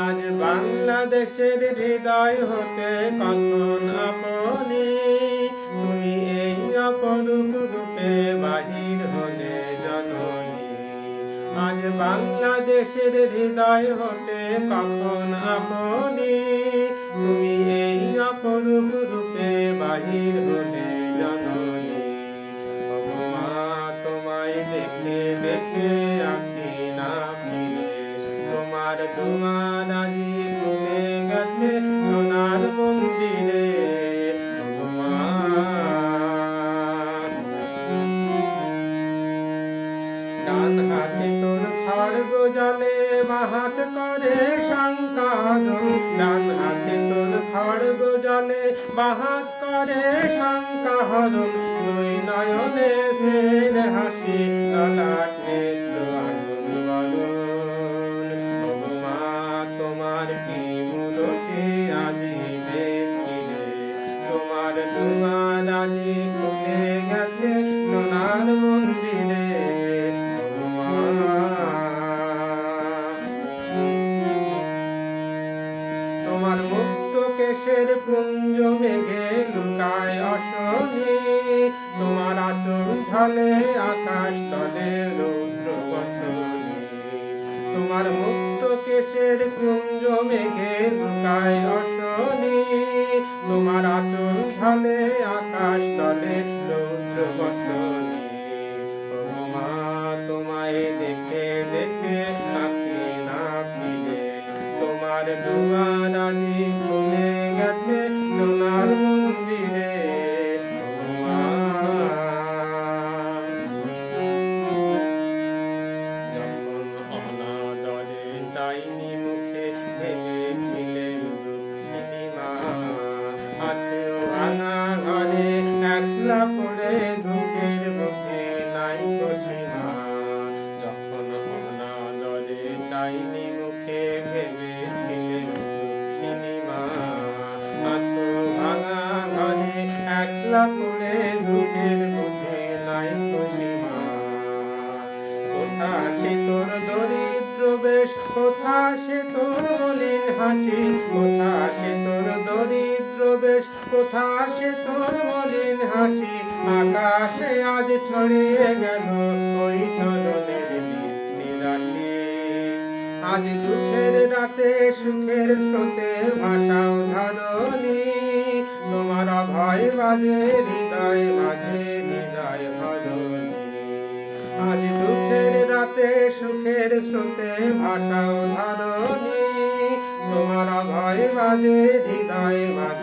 আজ বাংলাদেশের হৃদয় হতে কখন আপনি তুমি এই অপরূপ রূপে বাহির হলে জননী। আজ বাংলাদেশের হৃদয় হতে কখন আপনি তুমি এই অপরূপ রূপে বাহির হলে জননী। ওগো মা তোমায় দেখে দেখে আঁখি না ফিরে, তোমার দুয়ার আজি খুলে গেছে সোনার মন্দিরে। ওগো মা ডান হাতে তোর খড়গ জলে বাহাত করে শঙ্কারণ, ডান হাতে তোর খড়গ জলে বাহাত করে শঙ্কাহরণ। দুই নয়নে স্নেহের হাসি ললাট নেত্র আগুন বরণ। ওগো মা তোমার কি মূরতি আজি দেখিলে, তোমার দুয়ার আজি খুলে গেছে সোনার মন্দিরে। ওগো মা তোমার মুক্ত কেশের পুঞ্জ মেঘে লুকায় অশনি, তোমার আঁচল ঝালে আকাশ তলে রৌদ্র বসনি। তোমার মুক্ত কেশের কুঞ্জ মেঘে লুকায় অশনি, তোমার আঁচল ঝালে আকাশ তলে রৌদ্র বসনি। ওগো মা তোমায় দেখে দেখে আঁখি না ফিরে, তোমার দুয়ার আজি খুলে গেছে সোনার মন্দিরে। ওগো মা যখন অনাদরে চাইনি মুখে ভেবেছিলেন রুক্মিণী মা, আছে ভাঙা ঘরে একলা পড়ে দুঃখের মুখে নাই সীমা। যখন অনাদরে চাইনি মুখে ভেবেছিলেন রুক্মিণী মা, আছো ভাঙা ঘরে একলা পড়ে দুঃখের মুখে নাই সীমা। কোথা সে তোর দরিদ্র বেশ, কোথা সে তোর মলিন হাসি, কোথা সে তোর দরিদ্র বেশ, কোথা সে তোর মলিন হাসি। আকাশে আজ ছড়িয়ে গেল ওই চরণের নিরাশি। আজ দুঃখের রাতে সুখের স্রোতে ভাসাও ধরণী, তোমার ভয় বাজে হৃদয় মাঝে হৃদয় ভরণী। আজ দুঃখের রাতে সুখের স্রোতে ভাসাও ধরণী, তোমার ভয় বাজে হৃদয় মাঝে